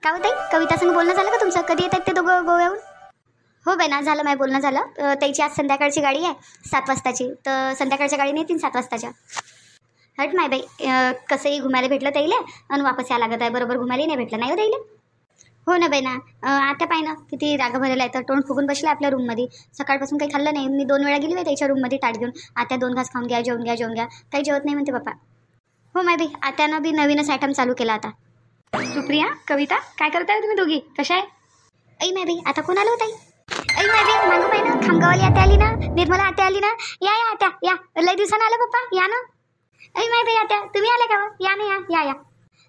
का होत आहे कविता संग बोलणं झालं का तुमचं? कधी येतात ते दोघं गोव्याहून? हो बाई ना, झालं माझं बोलणं झालं. त्याची आज संध्याकाळची गाडी आहे 7 वाजताची, तर संध्याकाळच्या गाडीने येतील 7 वाजताच्या. हट माय बाई, कसंही घुमायला भेटलं त्याईले आणि वापस या लागत आहे. बरोबर घुमायला नाही भेटलं नाही हो त्याईले. हो ना बाई ना, आता पाय ना किती राग भरलेला आहे. तर तोंड फुगून बसलं आपल्या रूममध्ये. सकाळपासून काही खाल्लं नाही. मी 2 वेळा गेली बाई त्याच्या रूममध्ये ताट घेऊन. आता 2 घास खाऊन घ्या, जेवून घ्या, जेवून घ्या. काही जेवत नाही म्हणते पप्पा. हो माय बाई, आत्यानं बी नवीनच आयटम चालू केला आता. सुप्रिया, कविता, काय करताय तुम्ही दोघी? कशा आहे? ऐ माय बाई, आता कोण आलं होतं? ऐ माय बाई, मागं पाय ना, खामगावली आत्या आली ना, निर्मला आत्या आली ना. या या आत्या या, लय दिवसानं आलं पप्पा, या ना. ऐ माय बाई आत्या, तुम्ही आल्या का? या ना, या या.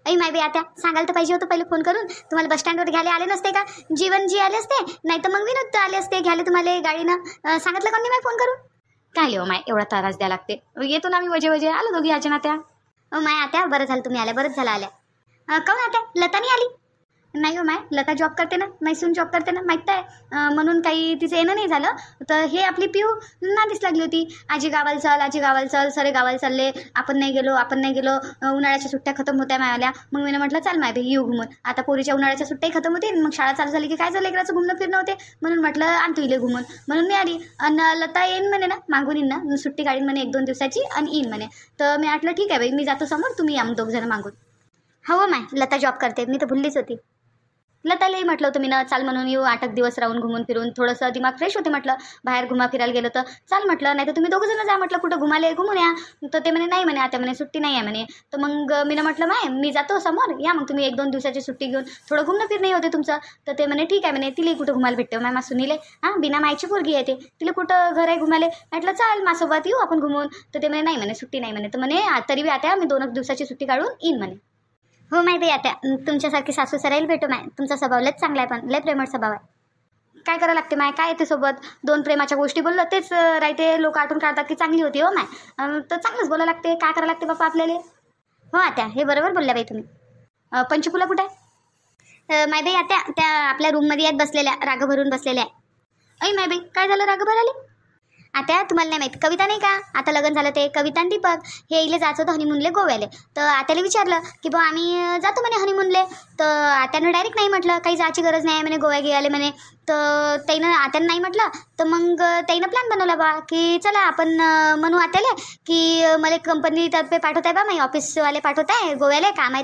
ऐ माय बाई आत्या, सांगायला तर पाहिजे होतं पहिले फोन करून. तुम्हाला बस स्टँडवर घ्यायला आले नसते का? जीवनजी आले असते, नाही तर मग विनोद आले असते घ्यायला तुम्हाला गाडीनं. सांगितलं का नाही फोन करून? काय हो माय, एवढा त्रास द्या लागते. येतो ना आम्ही वजे वजे, आलो दोघी आच्या नात्या. माय आत्या, बरं झालं तुम्ही आल्या, बरंच झालं आल्या. काहून आत्या, लता नाही आली? नाही हो माय, लता जॉब करते ना, मैसून जॉब करते ना, माहीत आहे. म्हणून काही तिचं येणं नाही झालं. तर हे आपली पिऊ नादीच लागली होती. आजी गावाला चल, आजी गावाला चल, सरे गावाला चालले, आपण नाही गेलो, आपण नाही गेलो. उन्हाळ्याच्या सुट्ट्या खतम होत्या मायाल्या. मग मी म्हटलं चाल माय बाई येऊ घुमून. आता पोरीच्या उन्हाळ्याच्या सुट्ट्याही खतम होते, मग शाळा चालू झाली की काय झालं लेकराचं घुमणं फिरणं होते. म्हणून म्हटलं आणतो इले घुमून. म्हणून मी आली. आणि लता येईन म्हणे ना, मागून येईन ना, सुट्टी काढीन म्हणे 1-2 दिवसाची आणि येईन म्हणे. तर मी म्हटलं ठीक आहे बाई, मी जातो समोर, तुम्ही या मग 2 जण मागून. हो माय, लता जॉब करते, मी तर भुललीच होती. लतालाही म्हटलं होतं मी ना, चाल म्हणून येऊ, 8 दिवस राहून घुमून फिरून थोडंसं दिमाग फ्रेश होते. म्हटलं बाहेर घुमा फिरायला गेलं तर चाल म्हटलं, नाही तर तुम्ही 2 जण जा म्हटलं, कुठं घुमाले घुमून या. तर ते म्हणे नाही म्हणे, आता म्हणे सुट्टी नाही आहे म्हणे. तर मग मी म्हटलं माय, मी जातो समोर, या मग तुम्ही 1-2 दिवसाची सुट्टी घेऊन, थोडं घुमणं फिरणं होते तुमचं. तर ते म्हणे ठीक आहे म्हणे, तिला कुठं घुमायला भेटते माय मासुनीले. बिना मायची पोरगी येते, तिला कुठं घर आहे घुमाले. म्हटलं चाल माझ्यासोबत येऊ आपण घुमून. तर ते म्हणे नाही म्हणे, सुट्टी नाही म्हणे. तर म्हणे तरी बी आता मी 2 दिवसाची सुट्टी काढून येईन म्हणे. हो माय बाई आता, तुमच्यासारखी सासू सरायला भेटू माय. तुमचा स्वभाव लयच चांगला आहे, पण लय प्रेमळ स्वभाव आहे. काय करावं लागते माय, काय येते सोबत 2 प्रेमाच्या गोष्टी बोललं तेच राहते. लोक आठवून काढतात की चांगली होती हो माय. तर चांगलंच बोलावं लागते. काय करावं लागते बापा आपल्याला. हो आता, हे बरोबर बोलल्या बाई तुम्ही. पंचफुला कुठे आहे? माय बाई आता त्या आपल्या रूममध्ये आहेत बसलेल्या, राग भरून बसलेल्या आहे. ऐ माय बाई, काय झालं राग भराले? आता तुम्हाला नाही माहीत, कविता नाही का, आता लग्न झालं ते कविता आणि दीपक हे इले जायचं होतं हनीमूनले गोव्याले. तर आत्याला विचारलं की बा आम्ही जातो म्हणे हनीमूनले. तर आत्यानं डायरेक्ट नाही म्हटलं, काही जायची गरज नाही आहे म्हणे, गोव्या गेले म्हणे. तर त्यानं आत्यानं नाही म्हटलं. तर मग त्यानं प्लॅन बनवला बा की चला आपण म्हणू आत्याला की मला कंपनीतर्फे पाठवत आहे बा, माझी ऑफिसवाले पाठवत आहे गोव्याला, काम आहे.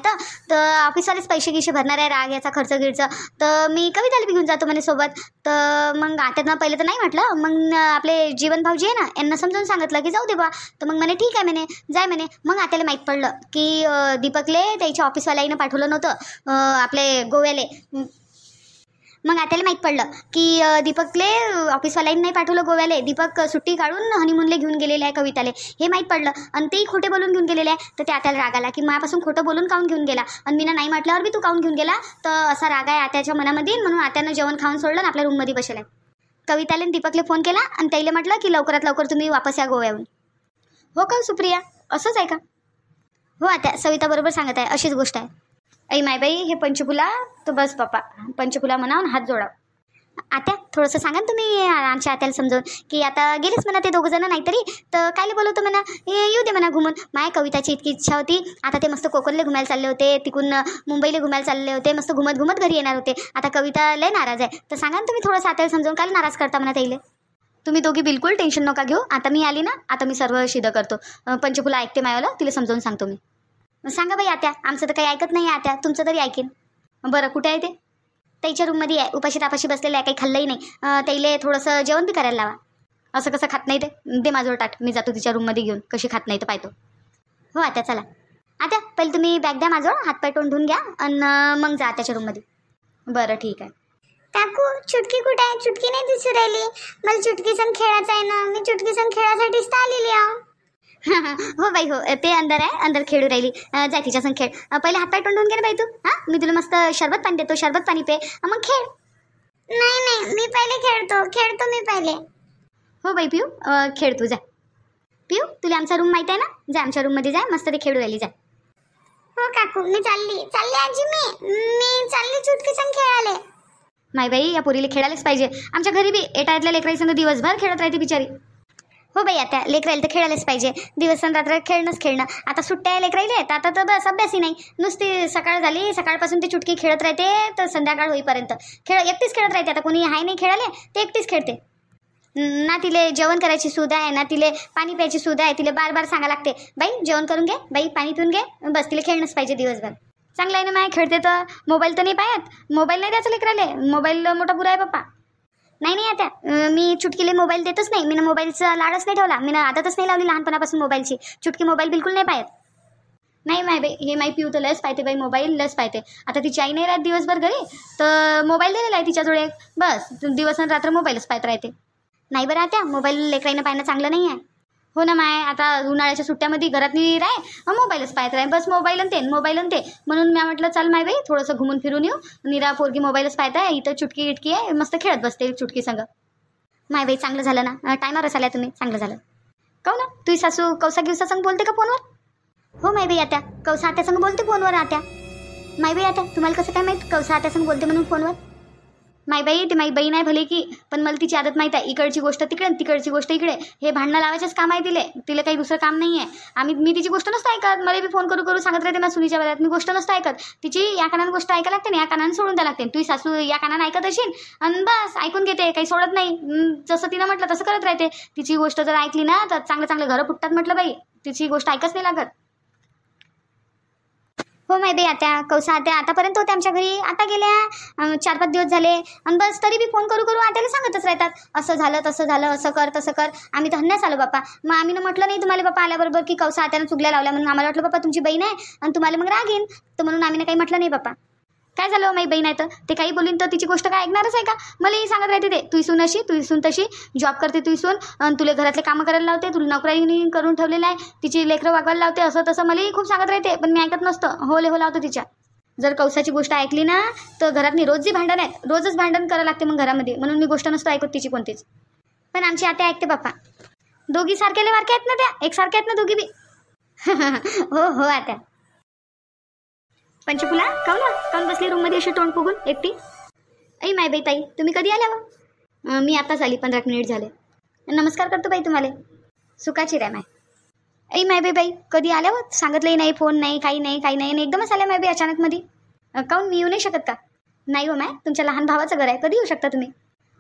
तर ऑफिसवालेच पैसे गिसे भरणार आहे, राग याचा खर्च गिरचं. तर मी कविताला बी घेऊन जातो म्हणे सोबत. तर मग आत्यानं पहिलं तर नाही म्हटलं. मग आपले जीवन भाऊजी आहे ना, यांना समजावून सांगितलं की जाऊ दे बा. तर मग म्हणे ठीक आहे म्हणे, जाय म्हणे. मग आत्याला माहीत पडलं की दीपकले त्याच्या ऑफिसवाल्यानं पाठवलं नव्हतं आपले गोव्याले. मग आत्याला माहीत पडलं की दीपकले ऑफिसवाल्याने नाही पाठवलं गोव्याले, दीपक सुट्टी काढून हनीमूनला घेऊन गेलेले आहे कविताले, हे माहीत पडलं. आणि तेही खोटे बोलून घेऊन गेलेले आहे. तर ते आत्याला राग आला की माझ्यापासून खोटं बोलून काऊन घेऊन गेला, आणि मी नाही म्हटल्यावर बी तू काऊन घेऊन गेला. तर असा राग आहे आत्याच्या मनामध्ये. म्हणून आत्यानं जेवण खाऊन सोडलं आणि आपल्या रूममध्ये बसले. कविताले दीपकले फोन केला आणि त्याला म्हटलं की लवकरात लवकर तुम्ही वापस या गोव्याहून. हो का सुप्रिया, असंच आहे का? हो आता सविता बरोबर सांगत आहे, अशीच गोष्ट आहे. ऐ माय बाई, हे पंचफुला तर बस पप्पा, पंचफुला म्हणावून हात जोडाव. आत्या थोडंसं सांगा ना तुम्ही आमच्या आत्याला समजावून की आता गेलेच म्हणा ते 2 जण, नाहीतरी तर कायले बोलवतो म्हणा, येऊ दे म्हणा घुमून. माय कविताची इतकी इच्छा होती, आता ते मस्त कोकणले घुमायला चालले होते, तिकून मुंबईला घुमायला चालले होते, मस्त घुमत घुमत घरी येणार होते. आता कविता लय नाराज आहे. तर सांगा ना तुम्ही थोडंसं आत्याला समजावून, काय नाराज करता म्हणा त्याला. तुम्ही दोघी बिलकुल टेन्शन नका घेऊ. आता मी आली ना, आता मी सर्व शिदं करतो. पंचफुला ऐकते मायाला, तिला समजावून सांगतो मी. सांगा बाई आत्या, आमचं तर काही ऐकत नाही आत्या, तुमचं तरी ऐकेन. बरं कुठे आहे ते? त्याच्या रूममध्ये आहे, उपाशी तापाशी बसलेलं आहे, काही खाल्लंही नाही. त्याला थोडंसं जेवण बी करायला लावा. असं कसं खात नाही ते, दे माझं ताट, मी जातो तिच्या रूममध्ये घेऊन, कशी खात नाही तर पाहतो. हो आत्या चला. आत्या पहिले तुम्ही बॅग द्या माझं, हातपाय तोंड धुवून घ्या आणि मग जा त्याच्या रूममध्ये. बरं ठीक आहे. काकू चुटकी कुठे आहे? चुटकी नाही दिसू राहिली. मला चुटकी संग खेळायचं आहे ना, मी चुटकी संग खेळासाठीच तर आलेली आहे. हो बाई हो, ते अंदर आहे, अंदर खेळू राहिली. जाय तिच्या संग खेळ. पहिले हातपाय तोंड धुवून घे ना बाई तू. मी तुला मस्त शरबत पाणी देतो, शरबत पाणी पे, मग खेळ. नाही नाही, मी पहिले खेळतो मी पहिले. हो बाई पिऊ, खेळ तू, जा. पिऊ तुला आमचा रूम माहीत आहे ना, जा आमच्या रूममध्ये जाय, मस्त ते खेळू राहिली, जा. हो काकू, मी चालली आजी, मी चालली चुटकी संग खेळाले. माय बाई, या पोरीला खेळायलाच पाहिजे. आमच्या घरी बी एटायतल्या लेकराई संग दिवसभर खेळत राहते बिचारी. हो बाई आता लेकरायला तर खेळायलाच पाहिजे. दिवस आणि रात्र खेळणंच खेळणं. आता सुट्ट्या आहे लेकरायले तर आता तर बस अभ्यासही नाही. नुसती सकाळ झाली, सकाळपासून ते चुटकी खेळत राहते तर संध्याकाळ होईपर्यंत एकटीच खेळत राहते. आता कोणी आहे नाही खेळाले ते एकटीच खेळते. ना तिले जेवण करायची सुद्धा आहे, ना तिले पाणी प्यायची सुद्धा आहे. तिले बार बार सांगा लागते, बाई जेवण करून घे, बाई पाणी पिऊन घे. बस तिला खेळणंच पाहिजे दिवसभर. चांगलं आहे ना माय, खेळते तर. मोबाईल तर नाही पाहत. मोबाईल नाही द्यायचं लेकराले. मोबाईल मोठा बुरा आहे पप्पा. नाही आता मी चुटकीले मोबाईल देतच नाही. मी मोबाईलचा लाडच नाही ठेवला. मी आदतच नाही लावली लहानपणापासून मोबाईलची. चुटकी मोबाईल बिलकुल नाही पाहत. नाही माय बाई, हे माय पिऊ तर लस पाहते बाई, मोबाईल लस पाहते. आता तिची आई नाही राहत दिवसभर घरी तर मोबाईल दिलेला आहे तिच्याजवळ. बस दिवस आणि रात्र मोबाईलच पाहत राहते. नाही बरं आता मोबाईल लेकराईनं पाहणं चांगलं नाही आहे. हो ना माय, आता उन्हाळ्याच्या सुट्ट्यामध्ये घरात नाही राह, मोबाईलच पाहत राह. बस मोबाईल आणि ते म्हणून मी म्हटलं चल माय बाई थोडंसं घुमून फिरून येऊ. निरा पोरगी मोबाईलच पाहत आहे, इथं चुटकी इटकी आहे, मस्त खेळत बसते चुटकी संग. माय बाई चांगलं झालं ना, टायमावरच आल्या तुम्ही, चांगलं झालं. काहून ना तुझी सासू कौसा गिवसा संग बोलते का फोनवर? हो माय बाई आता कौसा आत्या संग बोलते फोनवर. आत्या माय बाई आता तुम्हाला कसं काय माहीत कौसा आत्या संग बोलते म्हणून फोनवर? माय बाई ते माई बहीण आहे भले की, पण मला तिची आदत माहीत आहे. इकडची गोष्ट तिकडे, तिकडची गोष्ट इकडे, हे भांडणं लावायचंच काम आहे तिला काही दुसरं काम नाही आहे. मी तिची गोष्ट नसतं ऐकत. मला बी फोन करू सांगत राहते ना सुनीच्या वेळात, मी गोष्ट नसतं ऐकत तिची. या कानानं गोष्ट ऐकायला लागते ना, या कानानं सोडून द्या लागते. तुझी सासू या कानानं ऐकत असेल आणि बस ऐकून घेते, काही सोडत नाही. जसं तिनं म्हटलं तसं करत राहते. तिची गोष्ट जर ऐकली ना तर चांगलं घरं फुटतात म्हटलं बाई. तिची गोष्ट ऐकच नाही लागत. हो माय बाई आत्या कौसा आत्या आतापर्यंत होते आमच्या घरी, आता गेल्या 4-5 दिवस झाले. आणि बस तरी बी फोन करू आत्याला सांगतच राहतात, असं झालं तसं झालं, असं कर तसं कर. आम्ही तर हन्यास आलो बाप्पा. मग आम्ही म्हटलं नाही तुम्हाला बाप्पा आल्याबरोबर की कौसा आत्यानं चुगल्या लावल्या म्हणून. आम्हाला वाटलं बाप्पा तुमची बहीण आहे आणि तुम्हाला मग राग येईन, तर म्हणून आम्ही काही म्हटलं नाही बाप्पा. काय झालं माई बहीण आहे तर ते काही बोलीन तर तिची गोष्ट काय ऐकणारच आहे का? मलाही सांगत राहते ते, तुझी सून अशी, तुझी सून तशी, जॉब करते तुझी सून आणि तुला घरातले कामं करायला लावते, तुला नोकरी करून ठेवलेलं आहे, तिची लेकरं वागवायला लावते, असं तसं मलाही खूप सांगत राहते. पण मी ऐकत नसतं, हो लावतो तिच्या. जर कौसाची गोष्ट ऐकली ना तर घरात रोजची भांडण आहेत, रोजच भांडण करावं लागते मग घरामध्ये. म्हणून मी गोष्ट नसतो ऐकत तिची कोणतीच. पण आमची आत्या ऐकते बाप्पा. दोघी सारखेले वारखे आहेत ना त्या, एकसारखे आहेत ना दोघी बी. हो आत्या. पंचफुला काऊन बसली रूममध्ये अशी तोंड फुगून एकटी? ऐ माय बाई ताई तुम्ही कधी आल्या मग? मी आताच आली, 15 मिनिट झाले. नमस्कार करतो बाई तुम्हाला. सुखाची रे माय. ऐ माय बाई कधी आल्या हो? सांगितलंही नाही, फोन नाही, काही नाही आणि एकदमच आल्या माय बाई अचानक मध्ये. काऊन मी येऊ नाही शकत का? नाही हो माय, तुमच्या लहान भावाचं घर आहे, कधी येऊ शकता तुम्ही.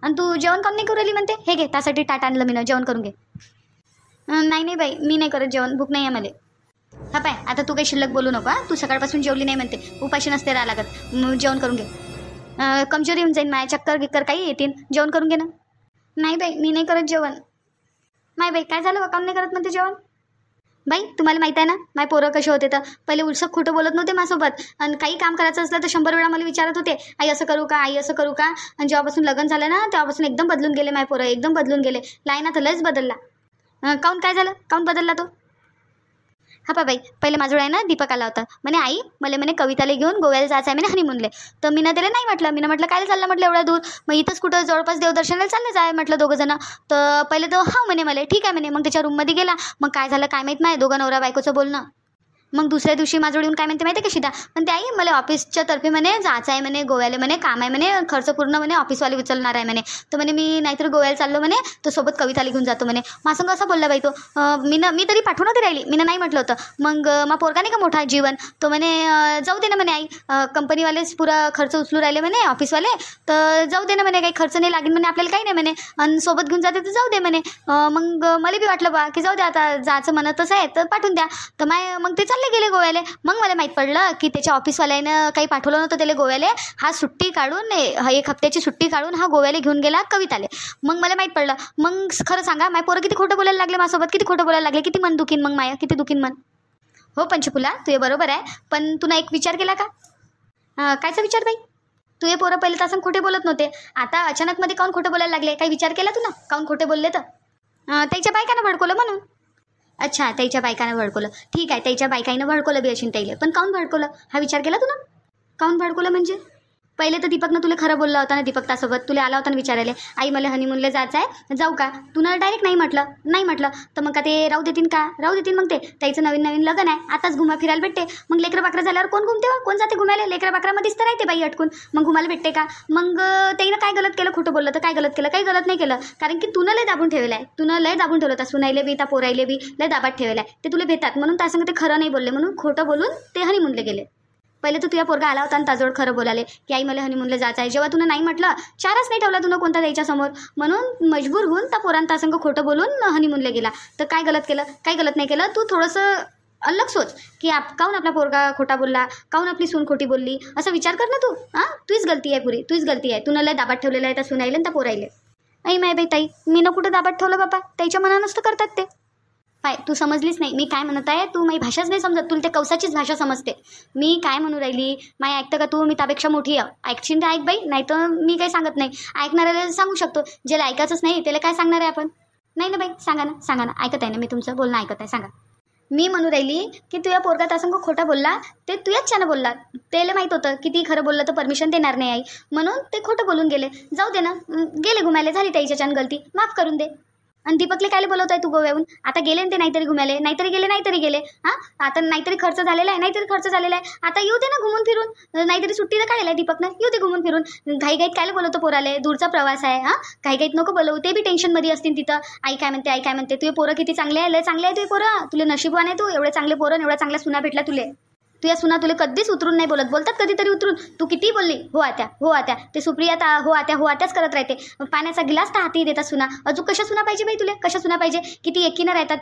आणि तू जेवण काऊन नाही करू राहिली म्हणते? हे घे त्यासाठी ताट आणलं मी, जेवण करून घे. नाही बाई मी नाही करत जेवण, भूक नाही आहे मला. हा पाय आता तू काही शिल्लक बोलू नको. तू सकाळपासून जेवली नाही म्हणते, उपाशी नसते राहा लागत. जेवण करून घे. कमजोरी होऊन जाईन माय, चक्कर गिक्कर काही येतील, जेवण करून घे ना. नाही बाई मी नाही करत जेवण. माय बाई काय झालं काऊन नाही करत म्हणते जेवण? बाई तुम्हाला माहीत आहे ना माय पोरं कसे होते, तर पहिले उलसक खोटं बोलत नव्हते माझ्यासोबत. आणि काही काम करायचं असलं तर 100 वेळा मला विचारत होते, आई असं करू का, आई असं करू का. आणि जेव्हापासून लग्न झालं ना तेव्हापासून एकदम बदलून गेले माय पोरं, एकदम बदलून गेले. लायना तर लयच बदलला. काऊन काय झालं, काऊन बदलला तो? हा पा बाई पहिले माझं आहे ना दीपक आला होता, म्हणे आई मला म्हणे कविताला घेऊन गोव्याला जायचं आहे म्हणे हनीमूनले. तर मी ना त्याला नाही म्हटलं, मी म्हटलं काय चाललं म्हटलं एवढ्या दूर, मग इथंच कुठं जवळपास देवदर्शनाला चालले जाय म्हटलं दोघं जण. तर पहिले तो हा म्हणे मला ठीक आहे म्हणे. मग त्याच्या रूममध्ये गेला, मग काय झालं काय माहीत नाही, दोघं नवरा बायकोचं बोलणं. मग दुसऱ्या दिवशी माझ्याजवळ येऊन काय म्हणते माहिती आहे का शिदा, पण ते आई मला ऑफिसच्या तर्फे म्हणे जायचं आहे म्हणे गोव्याला, म्हणे काम आहे म्हणे, खर्च पूर्ण म्हणे ऑफिसवाले उचलणार आहे म्हणे. तर म्हणे मी नाहीतर गोव्याला चाललो म्हणे, तो सोबत कविताला घेऊन जातो म्हणे. माझं असं बोलला बाई तो. मी तरी पाठवून होती राहिली, मी नाही म्हटलं होतं. मग मा पोरगा नाही का मोठा जीवन, तो म्हणे जाऊ दे ना म्हणे आई, कंपनीवालेच पुरा खर्च उचलू राहिले म्हणे ऑफिसवाले, तर जाऊ दे ना म्हणे, काही खर्च नाही लागेल म्हणे आपल्याला, काही नाही म्हणे, आणि सोबत घेऊन जाते तर जाऊ दे म्हणे. मग मला बी वाटलं बा की जाऊ दे आता जायचं म्हणतच आहे तर पाठवून द्या. तर मग ते चालले गेले गोव्याला. मग मला माहीत पडलं की त्याच्या ऑफिसवाल्यानं काही पाठवलं नव्हतं त्याला गोव्याला. हा सुट्टी काढून 1 हफ्त्याची सुट्टी काढून हा गोव्याला घेऊन गेला कविताले. मग मला माहीत पडलं. मग खरं सांगा माय पोरं किती खोटं बोलायला लागले माझ्यासोबत, किती खोटं बोलायला लागले, किती मन दुखीन मग माया, किती दुखीन मन. हो पंचफुला तू बरोबर आहे, पण तुला एक विचार केला का? कायचा विचार बाई? तू पोरं पहिले तासन खोटे बोलत नव्हते, आता अचानक मध्ये काऊन खोटं बोलायला लागले? काही विचार केला तुला काऊन खोटे बोलले? तर त्याच्या बायकानं भडकवलं म्हणून. अच्छा त्याच्या बायकानं भडकवलं, ठीक आहे त्याच्या बायकाईनं भडकवलं बी असेल त्याला, पण काऊन भडकवलं हा विचार केला तुला? काऊन भडकवलं म्हणजे? पहिले तर दीपकनं तुला खरं बोलला होता ना, दीपक तासोबत तुला आला होता ना विचारायला, आई मला हनीमूनला जायचं आहे, जाऊ का? तुनं डायरेक्ट नाही म्हटलं तर मग का ते राहू देतील का? राहू देतील मग ते. त्याचं नवीन लग्न आहे, आताच घुमा फिरायला भेटते. मग लेकरं बाकरं झाल्यावर कोण घुमते हो? कोण जाते घुमायला? लेकरं बाकरामध्येच तर राहते बाई अटकून, मग घुमायला भेटते का? मग त्यानं काय गलत केलं? खोटं बोललं तर काय गलत केलं? काही गलत नाही केलं, कारण की तुनं लय दाबून ठेवलं आहे. तुनं लय दाबून ठेवलं, त्या सुनाईले बी त्या पोराईले बी लय दाबात ठेवलं आहे. ते तुला भेटतात म्हणून त्या संग ते खरं नाही बोलले, म्हणून खोटं बोलून ते हनीमूनला गेले. पहिले तर तुझ्या पोरगा आला होता आणि ताजोड खरं बोलाले की आई मला हनीमूनला जायचं आहे. जेव्हा तुनं नाही म्हटलं, चारच नाही ठेवला तुनं कोणता द्यायच्या समोर, म्हणून मजबूर होऊन त्या पोरांना त्या संग खोटं बोलून हनीमूनला गेला. तर काय गलत केलं? काही गलत नाही केलं. तू थोडंसं अलग सोच की काहून आपला पोरगा खोटा बोलला, काहून आपली सून खोटी बोलली, असं विचार कर ना तू. तुझीच गलती आहे, पुरी तुझीच गलती आहे. तुनं लय दाबात ठेवलेलं आहे त्या सुनाईले आणि त्या पोराईले. आई माय बाई ताई, मी न कुठं दाबात ठेवलं बाबा, त्याच्या मनानंच तर करतात ते. पाय, तू समजलीच नाही मी काय म्हणत आहे. तू माझी भाषाच नाही समजत, तुला ते कवसाचीच भाषा समजते. मी काय म्हणू राहिली, माय ऐकतं का तू? मी त्यापेक्षा मोठी आहे. ऐकशील तर ऐक बाई, नाही तर मी काही सांगत नाही. ऐकणाऱ्याला सांगू शकतो, ज्याला ऐकायचंच नाही त्याला काय सांगणार आहे आपण? नाही ना बाई, सांगा ना, ऐकत आहे ना मी तुमचं बोलणं, ऐकत आहे. सांगा. मी म्हणू राहिली की तुझ्या पोरगा त्यासंग खोटा बोलला, ते तुझ्याच छान बोलला. त्याला माहीत होतं की ती खरं बोललं तर परमिशन देणार नाही आई, म्हणून ते खोटं बोलून गेले. जाऊ दे ना, गेले घुमायला, झाली त्याच्या छान गलती, माफ करून दे. आणि दीपकले कायले बोलवत आहे तू गोव्याहून? आता गेले ते नाहीतरी घुमायले, नाहीतरी गेले. आता नाहीतरी खर्च झालेला आहे, आता येऊ दे ना घुमून फिरून. नाहीतरी सुट्टी तर काढायला आहे दीपकनं, येऊ दे घुमून फिरून. घाईघाईत कायले बोलवतो पोराले? दूरचा प्रवास आहे. घाईघाईत नको बोलवू, ते बी टेन्शनमध्ये असतील तिथं. आई काय म्हणते. तुझे पोरं किती चांगले आहे, लय चांगले आहे तुझे पोरं. तुला नशीबवान आहे तू, एवढे चांगले पोरं, एवढ्या चांगल्या सुना भेटला तुले. तुझ्या सुना तुला कधीच उतरून नाही बोलतात कधीतरी उतरून. तू किती बोलली हो आत्या, ते सुप्रिया हो आत्याच करत राहते. पाण्याचा गिलास तर हाती देतात सुना. अजून कशा सुना पाहिजे बाई तुले? कशा सुना पाहिजे? किती एकीनं राहतात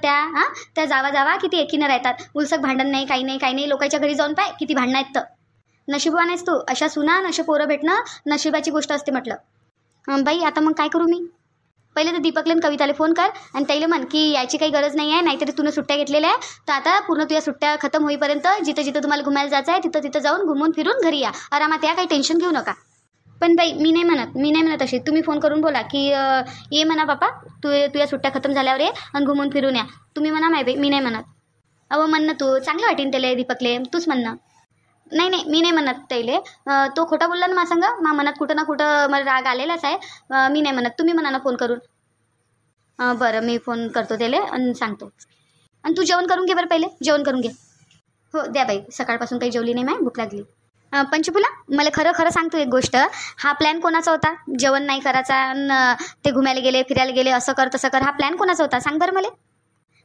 त्या जावा किती एकीनं राहतात. उलसक भांडण नाही, काही नाही. लोकांच्या घरी जाऊन पाय किती भांडणं आहेत. तर नशीबवान आहेस तू. अशा सुना अशा पोरं भेटणं नशिबाची गोष्ट असते म्हटलं. बाई आता मग काय करू मी? पहिले तर दीपकला कविताला फोन कर आणि त्याला म्हण की याची काही गरज नाही आहे, नाहीतरी तुला सुट्ट्या घेतलेल्या आहे. तर आता पूर्ण तुझ्या सुट्ट्या खतम होईपर्यंत जिथं तुम्हाला घुमायला जायचं आहे तिथं जाऊन घुमून फिरून घरी या आरामात या, काही टेन्शन घेऊ नका. पण बाई मी नाही म्हणत अशी. तुम्ही फोन करून बोला की ये म्हणा बापा, तुझ्या सुट्ट्या खतम झाल्यावर ये आणि घुमून फिरून या. तुम्ही म्हणा माय बाई, मी नाही म्हणत. अहो म्हण ना तू, चांगलं वाटेन त्याला दीपकले, तूच म्हण ना. नाही मी नाही म्हणत त्याले. तो खोटा बोलला ना माझ्या संग, मा मनात कुठं ना कुठं मला राग आलेलाच आहे. मी नाही म्हणत, तुम्ही म्हणा ना फोन करून. बरं मी फोन करतो त्याला आणि सांगतो. आणि तू जेवण करून घे बरं, पहिले जेवण करून घे. हो द्या बाई, सकाळपासून काही जेवली नाही, भूक लागली. पंचफुला मला खरं सांगतो एक गोष्ट. हा प्लॅन कोणाचा होता? जेवण नाही करायचा, ते घुमायला गेले फिरायला गेले, असं कर तसं कर, हा प्लॅन कोणाचा होता सांग बरं मला.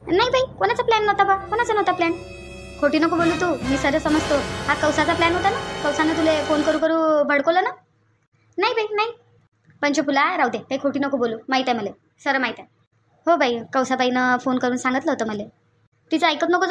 नाही बाई, कोणाचा प्लॅन नव्हता बा, कोणाचा नव्हता प्लॅन. खोटी नको बोलू तू, मी सर समजतो. हा कौसाचा प्लॅन होता ना, कौसानं तुला फोन करू भडकवलं ना. नाही बाई नाही. पंचफुला राहू दे, काही खोटी नको बोलू, माहीत आहे मला, सर माहीत आहे. हो बाई, कौसाबाईनं फोन करून सांगितलं होतं मला. तिचं ऐकत नको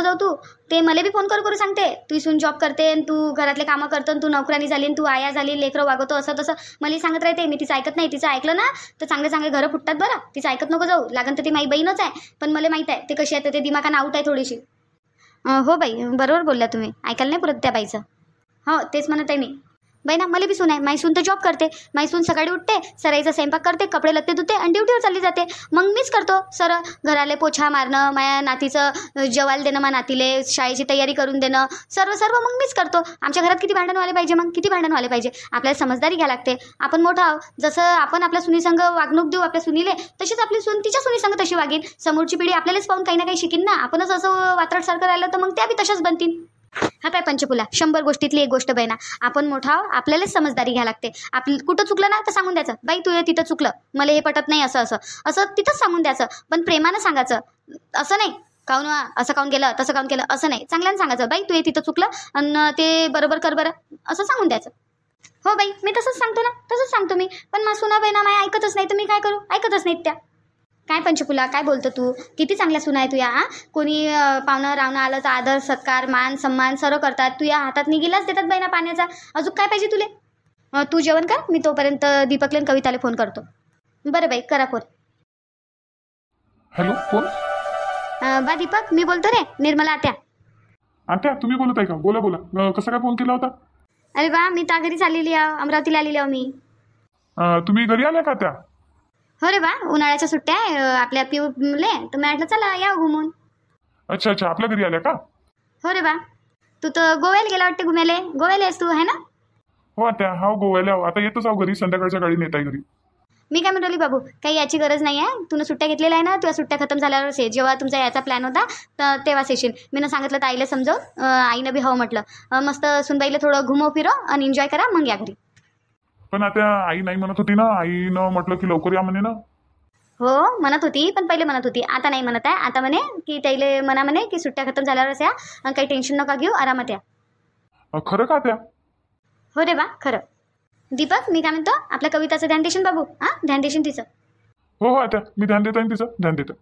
जाऊ तू. ते मला बी फोन करू सांगते. तू सून जॉब करते आणि तू घरातले कामं करतो आणि तू नोकरानी झाली आणि तू आया झाली, लेकरं वागवतो, असं तसं मला सांगत राहते. मी तिचं ऐकत नाही. तिचं ऐकलं ना तर चांगले घरं फुटतात बरं. तिचं ऐकत नको जाऊ. लागन तर ती माझी बहीणच आहे, पण मला माहीत आहे ते कशी आहे, ते दिमागानं आऊट आहे थोडीशी. हो बाई, बरोबर बोलल्या तुम्ही. ऐकायला नाही पुरत त्या बाईचं. हो तेच म्हणत आहे मी. बाई ना मला बी सून आहे. माई सून तर जॉब करते. माई सून सकाळी उठते, सराईचा स्वयंपाक करते, कपडे लत्ते धुते आणि ड्युटीवर चालली जाते. मग मीच करतो सर घराले पोछा मारणं, माझ्या नातीचं जेवायला देणं, माझ्या नातीले शाळेची तयारी करून देणं, सर्व मग मीच करतो. आमच्या घरात किती भांडण व्हायला पाहिजे. आपल्याला समजदारी घ्या लागते. आपण मोठं आहो, जसं आपण आपल्या सुनीसंग वागणूक देऊ आपल्या सुनीले, तशीच आपली सून तिच्या सुनीसंग तशी वागेल. समोरची पिढी आपल्यालाच पाहून काही ना काही शिकीन ना. आपणच असं वात्रटसारखं राहिलं तर मग त्या बी तशाच बनतील. हा काय पंचफुला, 100 गोष्टीतली एक गोष्ट बहिणा, आपण मोठा आपल्यालाच समजदारी घ्या लागते. कुठं चुकलं ना तर सांगून द्यायचं, बाई तू तिथं चुकलं, मला हे पटत नाही, असं तिथंच सांगून द्यायचं. पण प्रेमानं सांगायचं, असं नाही काऊन असं काऊन गेलं तसं काऊन केलं, असं नाही. चांगल्यानं सांगायचं, बाई तू तिथं चुकलं आणि ते बरोबर कर बरं, असं सांगून द्यायचं. हो बाई मी तसंच सांगतो मी. पण मा सुना बहिणा माय ऐकतच नाही, तर मी काय करू? ऐकतच नाहीत त्या. काय पंचफुला काय बोलतो तू? किती चांगल्या सुना आहे तुया. कोणी पाहुणं रावणं आलं तर आदर सत्कार मान सन्मान सर्व करतात. तुया हातात निघिलाच देतात बाईना पाण्याचा. अजून काय पाहिजे तुले? तू जेवण कर, मी तोपर्यंत दीपकले कविताला फोन करतो. बरं बाई करा फोन. हॅलो कोण? बा दीपक मी बोलतो रे, निर्मला आत्या तुम्ही बोलत आहे का? बोला. कसा काय फोन केला होता? अरे बा मी त्या घरी चाललेली आहे, अमरावतीला आलेली आहे मी. तुम्ही घरी आल्या का त्या? हो रे बा, उन्हाळ्याच्या सुट्ट्या आहे आपल्या पिऊले, तर मी म्हटलं चला या घुमून. अच्छा आपल्या घरी आल्या का? हो रे बा, तू तर गोव्याला गेला वाटते घुमायला. गोव्याला आहेस तू आहे ना? हो आत्या हा गोव्याला आहो. आता येतच आहो घरी, संध्याकाळच्या गाडीने येत आहे घरी. मी काय म्हणतो बाबू, काही याची गरज नाही आहे. तुला सुट्ट्या घेतलेल्या आहे ना, तुला सुट्ट्या खतम झाल्यावरच ये. जेव्हा तुमचा याचा प्लॅन होता तर तेव्हाच येशील. मी सांगितलं तर आईला समजावून, आईनं बी हो म्हटलं. मस्त सुनबाईला थोडं घुमव फिरो आणि एन्जॉय करा, मग या घरी. पण आता आई नाही म्हणत होती ना, आईनं म्हटलं की लवकर या म्हणे ना. हो म्हणत होती, पण पहिले म्हणत होती, आता नाही म्हणत आहे. आता म्हणे की त्याला म्हणा म्हणे की सुट्ट्या खतम झाल्यावरच या आणि काही टेन्शन नका घेऊ, आरामात या. खरं का आत्या? हो रे बा, खरं. दीपक, मी काय म्हणतो, आपल्या कविताचं ध्यान देशील बाबू? हां, ध्यान देशील तिचं? हो हो आत्या, मी ध्यान देतो तिचं, ध्यान देतो.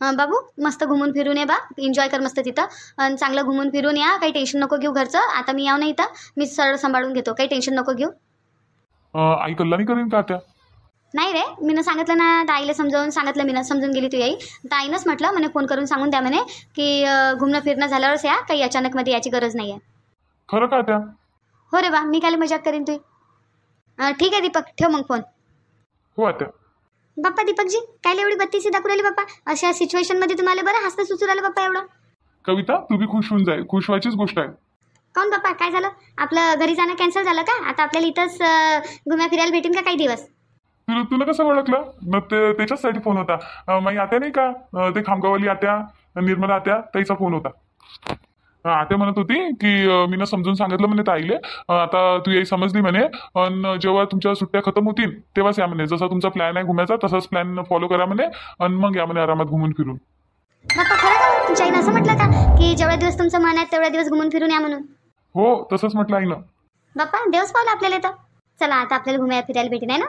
बाबू मस्त घुमून फिरून ये बा, एन्जॉय कर मस्त तिथं. आणि चांगलं घुमून फिरून या, काही टेन्शन नको घेऊ घरचं. आता मी याव नाही इथं, मी सरळ सांभाळून घेतो, काही टेन्शन नको घेऊ. आई कल्लानी करीन का आत्या? नाही रे, मीनं सांगितलं ना, तर आईला समजावून सांगितलं, मीनं समजून गेली तू आई. तर आईनंच म्हटलं म्हणे फोन करून सांगून द्या म्हणे की घुमणं फिरणं झाल्यावरच या, काही अचानकमध्ये याची गरज नाही आहे. खरं का आत्या? हो रे बा, मी काय मजाक करीन तुही. ठीक आहे दीपक, ठेव मग फोन. हो आत्या. बाप्पा दीपकजी, काय एवढी बत्तीसी दाखवू राहिली बाप्पा? अशा सिच्युएशनमध्ये तुम्हाला बरं हसतं सुचू राहिलं बाप्पा एवढं? कविता, तू बी खुश होऊन जाय, खुश व्हायचीच गोष्ट आहे. काऊन बाप्पा, काय झालं? आपलं घरी जाणं कॅन्सल झालं का? आता आपल्याला इथंच घुम्या फिरायला भेटेन का काही दिवस? तुला कसं ओळखलं? मग त्याच्याचसाठी फोन होता. माझी आत्या नाही का, ते खामगाववाली आत्या, निर्मला आत्या, त्याचा फोन होता. आत्या म्हणत होती की मीनं समजून सांगितलं म्हणे ताईले, आता तू याही समजली म्हणे, आणि जेव्हा तुमच्या सुट्ट्या खतम होतील तेव्हाच या म्हणे. जसा तुमचा प्लॅन आहे घुमायचा तसाच प्लॅन फॉलो करा म्हणे, आणि मग या म्हणे आरामात घुमून फिरून. बाप्पा खरं का? तुमच्या आईनं असं म्हटलं का की जेवढ्या दिवस तुमचं मन आहे तेवढ्या दिवस घुमून फिरून या म्हणून? हो तसंच म्हटलं आईनं. बाप्पा देवच पावलं आपल्याला इथं. चला आता आपल्याला घुम्या फिरायला भेटेन आहे ना?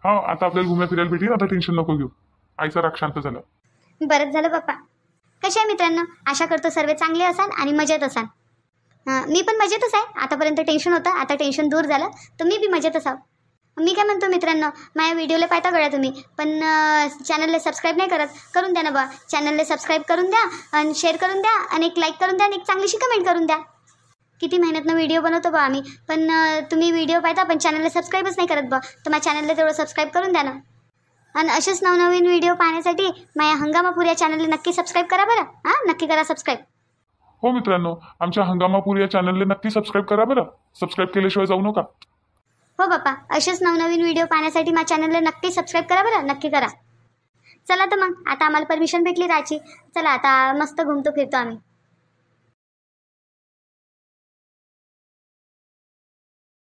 हा, आता आपल्याला घुम्या फिरायला भेटेल, आता टेन्शन नको घेऊ. आईचा राग शांत झाला. बरंच झालं बाप्पा. कसे आहे मित्रांनो? आशा करतो सर्व चांगले असाल आणि मजेत असाल. मी पण मजेतच आहे. आतापर्यंत टेन्शन होतं, आता टेन्शन दूर झालं, तर मी बी मजेतच आहो. मी काय म्हणतो मित्रांनो, माझ्या व्हिडिओला पाहता गळ्या तुम्ही, पण चॅनलला सबस्क्राईब नाही करत, करून द्या ना बा. चॅनलला सबस्क्राईब करून द्या आणि शेअर करून द्या आणि एक लाईक करून द्या आणि एक चांगलीशी कमेंट करून द्या. किती मेहनतनं व्हिडिओ बनवतो बा आम्ही, पण तुम्ही व्हिडिओ पाहता पण चॅनलला सबस्क्राईबच नाही करत बा. तर माझ्या चॅनलला तेवढं सबस्क्राईब करून द्या ना. आणि असेच नवनवीन व्हिडिओ पाहण्यासाठी माझ्या हंगामापूर या चॅनलला नक्की सबस्क्राईब करा बरं. हां, नक्की करा सबस्क्राईब. हो मित्रांनो, आमच्या हंगामापूर या चॅनलला नक्की सबस्क्राईब करा बरं. सबस्क्राईब केल्याशिवाय जाऊ नका. हो बाप्पा, असेच नवनवीन व्हिडिओ पाहण्यासाठी माझ्या चॅनलला नक्की सबस्क्राईब करा बरं, नक्की करा. चला तर मग, आता आम्हाला परमिशन भेटली राहायची. चला आता मस्त घुमतो फिरतो आम्ही.